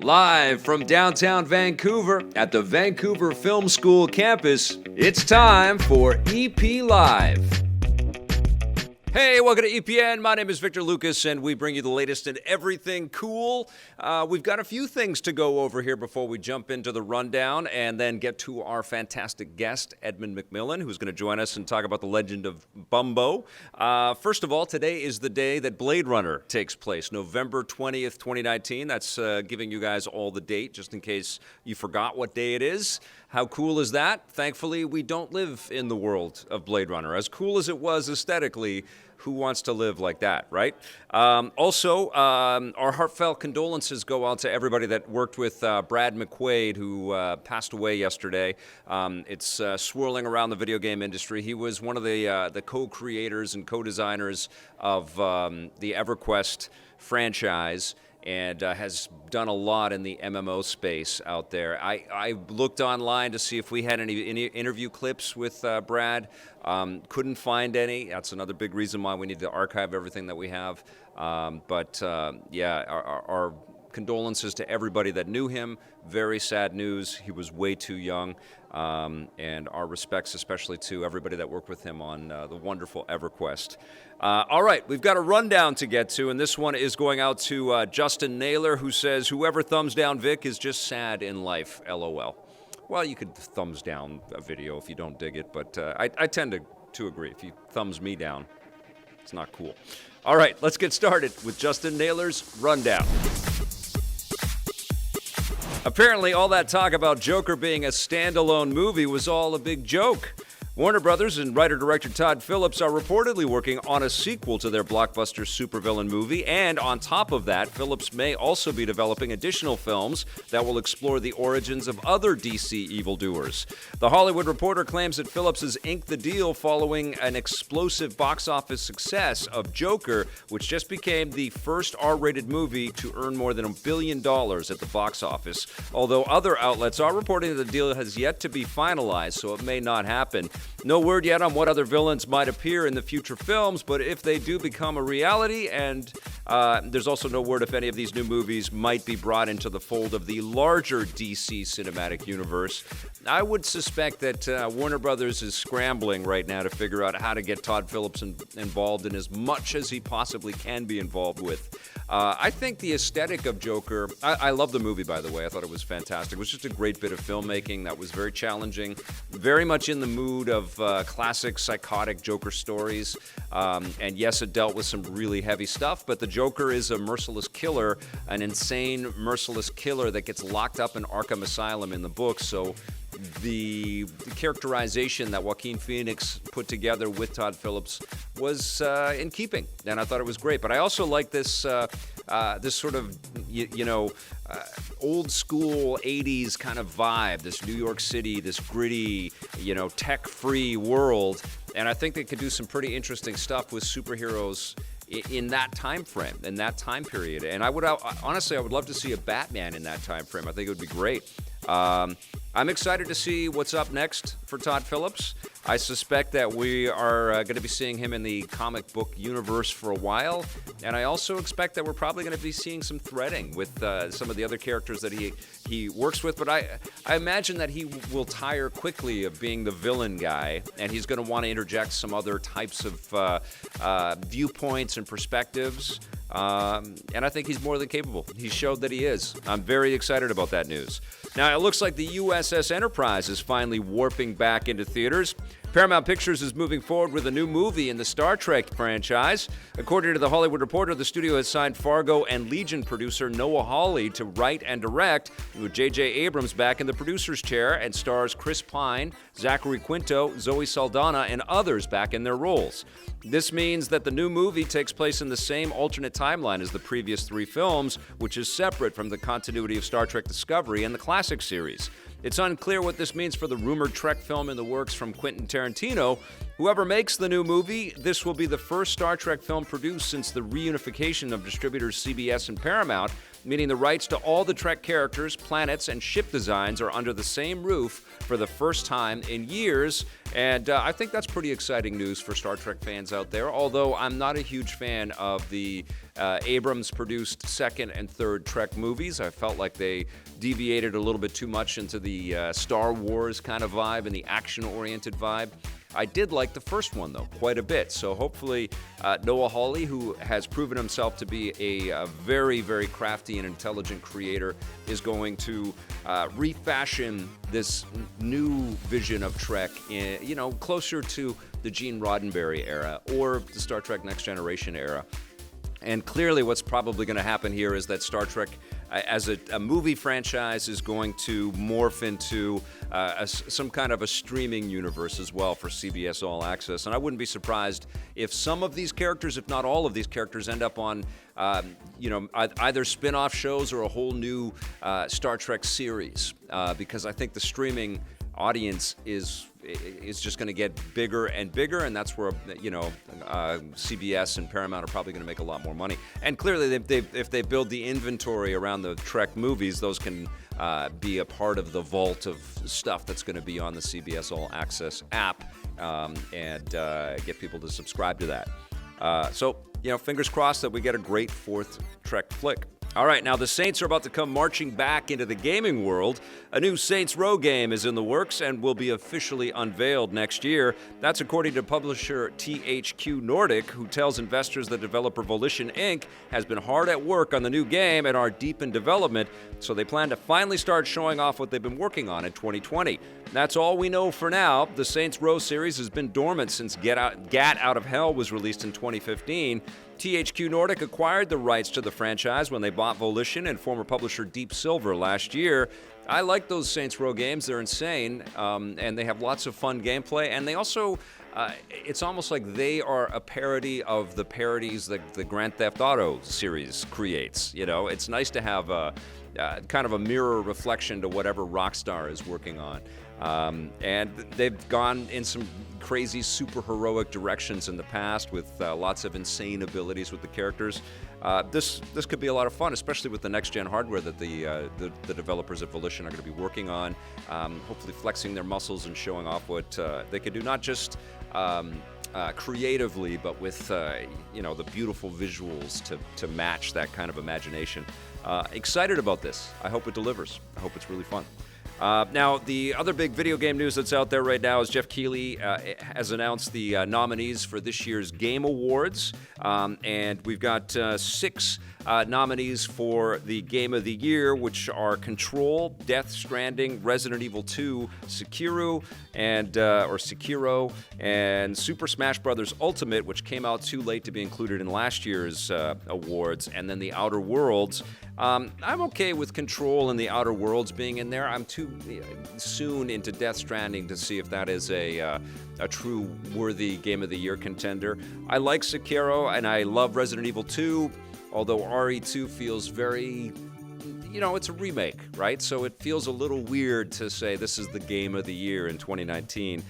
Live from downtown Vancouver at the Vancouver Film School campus, it's time for EP Live. Hey, welcome to EPN. My name is Victor Lucas, and we bring you the latest in everything cool. We've got a few things to go over here before we jump into the rundown and then get to our fantastic guest, Edmund McMillan, who's going to join us and talk about the legend of Bumbo. First of all, today is the day that Blade Runner takes place, November 20th, 2019. That's giving you guys all the date, just in case you forgot what day it is. How cool is that? Thankfully, we don't live in the world of Blade Runner. As cool as it was aesthetically, who wants to live like that, right? Also, our heartfelt condolences go out to everybody that worked with Brad McQuaid, who passed away yesterday. It's swirling around the video game industry. He was one of the co-creators and co-designers of the EverQuest franchise, and has done a lot in the MMO space out there. I looked online to see if we had any interview clips with Brad. Couldn't find any. That's another big reason why we need to archive everything that we have. Our condolences to everybody that knew him. Very sad news. He was way too young. And our respects especially to everybody that worked with him on the wonderful EverQuest. All right, we've got a rundown to get to, and this one is going out to Justin Naylor, who says, whoever thumbs down Vic is just sad in life, LOL. Well, you could thumbs down a video if you don't dig it, but I tend to agree. If you thumbs me down, it's not cool. All right, let's get started with Justin Naylor's rundown. Apparently, all that talk about Joker being a standalone movie was all a big joke. Warner Brothers and writer-director Todd Phillips are reportedly working on a sequel to their blockbuster supervillain movie, and on top of that, Phillips may also be developing additional films that will explore the origins of other DC evildoers. The Hollywood Reporter claims that Phillips has inked the deal following an explosive box office success of Joker, which just became the first R-rated movie to earn more than $1 billion at the box office, although other outlets are reporting that the deal has yet to be finalized, so it may not happen. No word yet on what other villains might appear in the future films, but if they do become a reality, and there's also no word if any of these new movies might be brought into the fold of the larger DC cinematic universe, I would suspect that Warner Brothers is scrambling right now to figure out how to get Todd Phillips involved in as much as he possibly can be involved with. I think the aesthetic of Joker, I love the movie, by the way. I thought it was fantastic. It was just a great bit of filmmaking that was very challenging, very much in the mood of classic psychotic Joker stories. And yes, it dealt with some really heavy stuff, but the Joker is a merciless killer, an insane, merciless killer that gets locked up in Arkham Asylum in the book. So the characterization that Joaquin Phoenix put together with Todd Phillips was in keeping, and I thought it was great. But I also like this this sort of old school 80s kind of vibe, this New York City, this gritty, tech-free world, and I think they could do some pretty interesting stuff with superheroes in that time frame, in that time period. And I would love to see a Batman in that time frame. I think it would be great. I'm excited to see what's up next for Todd Phillips. I suspect that we are going to be seeing him in the comic book universe for a while, and I also expect that we're probably going to be seeing some threading with some of the other characters that he works with, but I imagine that he will tire quickly of being the villain guy, and he's going to want to interject some other types of viewpoints and perspectives, and I think he's more than capable. He showed that he is. I'm very excited about that news. Now, it looks like the USS Enterprise is finally warping back into theaters. Paramount Pictures is moving forward with a new movie in the Star Trek franchise. According to The Hollywood Reporter, the studio has signed Fargo and Legion producer Noah Hawley to write and direct, with J.J. Abrams back in the producer's chair, and stars Chris Pine, Zachary Quinto, Zoe Saldana, and others back in their roles. This means that the new movie takes place in the same alternate timeline as the previous three films, which is separate from the continuity of Star Trek Discovery and the classic series. It's unclear what this means for the rumored Trek film in the works from Quentin Tarantino. Whoever makes the new movie, this will be the first Star Trek film produced since the reunification of distributors CBS and Paramount, meaning the rights to all the Trek characters, planets, and ship designs are under the same roof for the first time in years. And I think that's pretty exciting news for Star Trek fans out there, although I'm not a huge fan of the Abrams-produced second and third Trek movies. I felt like they deviated a little bit too much into the Star Wars kind of vibe and the action-oriented vibe. I did like the first one, though, quite a bit. So hopefully Noah Hawley, who has proven himself to be a very, very crafty and intelligent creator, is going to refashion this new vision of Trek, closer to the Gene Roddenberry era or the Star Trek Next Generation era. And clearly what's probably going to happen here is that Star Trek as a movie franchise is going to morph into some kind of a streaming universe as well for CBS All Access. And I wouldn't be surprised if some of these characters, if not all of these characters, end up on either spin-off shows or a whole new Star Trek series, because I think the streaming audience is just going to get bigger and bigger, and that's where CBS and Paramount are probably going to make a lot more money. And clearly, if they build the inventory around the Trek movies, those can be a part of the vault of stuff that's going to be on the CBS All Access app, and get people to subscribe to that. So fingers crossed that we get a great fourth Trek flick. All right, now the Saints are about to come marching back into the gaming world. A new Saints Row game is in the works and will be officially unveiled next year. That's according to publisher THQ Nordic, who tells investors that developer Volition Inc. has been hard at work on the new game and are deep in development, so they plan to finally start showing off what they've been working on in 2020. That's all we know for now. The Saints Row series has been dormant since Gat Out of Hell was released in 2015. THQ Nordic acquired the rights to the franchise when they bought Volition and former publisher Deep Silver last year. I like those Saints Row games. They're insane, and they have lots of fun gameplay. And they also, it's almost like they are a parody of the parodies that the Grand Theft Auto series creates. It's nice to have kind of a mirror reflection to whatever Rockstar is working on. And they've gone in some crazy super heroic directions in the past with lots of insane abilities with the characters. This could be a lot of fun, especially with the next-gen hardware that the developers at Volition are going to be working on, hopefully flexing their muscles and showing off what they can do, not just creatively, but with the beautiful visuals to match that kind of imagination. Excited about this. I hope it delivers. I hope it's really fun. Now, the other big video game news that's out there right now is Geoff Keighley has announced the nominees for this year's Game Awards. And we've got 6 nominees for the Game of the Year, which are Control, Death Stranding, Resident Evil 2, Sekiro, and Super Smash Bros. Ultimate, which came out too late to be included in last year's awards, and then The Outer Worlds. I'm okay with Control and The Outer Worlds being in there. I'm too soon into Death Stranding to see if that is a true worthy Game of the Year contender. I like Sekiro, and I love Resident Evil 2, although RE2 feels very... it's a remake, right? So it feels a little weird to say this is the Game of the Year in 2019.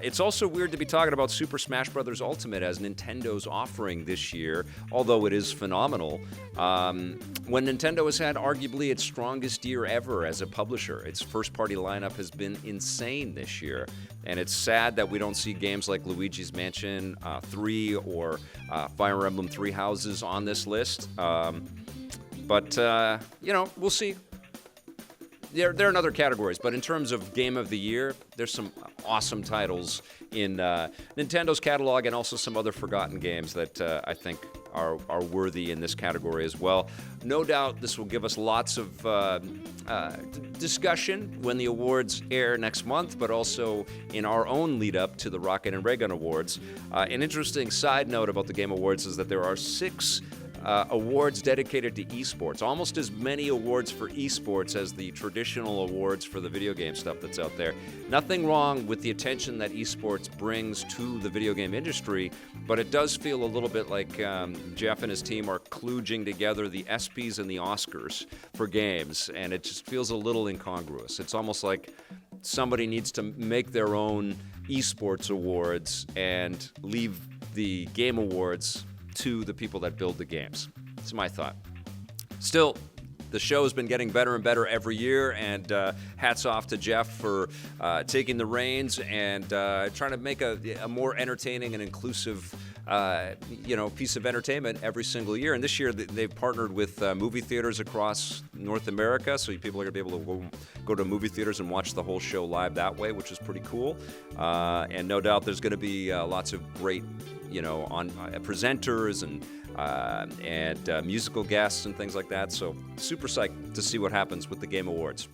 It's also weird to be talking about Super Smash Bros. Ultimate as Nintendo's offering this year, although it is phenomenal. When Nintendo has had arguably its strongest year ever as a publisher, its first-party lineup has been insane this year. And it's sad that we don't see games like Luigi's Mansion 3 or Fire Emblem Three Houses on this list. But we'll see. They're in other categories, but in terms of Game of the Year, there's some awesome titles in Nintendo's catalog and also some other forgotten games that I think are worthy in this category as well. No doubt this will give us lots of discussion when the awards air next month, but also in our own lead-up to the Rocket and Ray Gun Awards. An interesting side note about the Game Awards is that there are 6 awards dedicated to esports, almost as many awards for esports as the traditional awards for the video game stuff that's out there. Nothing wrong with the attention that esports brings to the video game industry, but it does feel a little bit like Geoff and his team are kludging together the ESPYs and the Oscars for games, and it just feels a little incongruous. It's almost like somebody needs to make their own esports awards and leave the game awards to the people that build the games. It's my thought. Still, the show has been getting better and better every year, and hats off to Geoff for taking the reins and trying to make a more entertaining and inclusive piece of entertainment every single year. And this year they've partnered with movie theaters across North America, so people are going to be able to go to movie theaters and watch the whole show live that way, which is pretty cool. And no doubt there's going to be lots of great presenters and musical guests and things like that. So super psyched to see what happens with the Game Awards.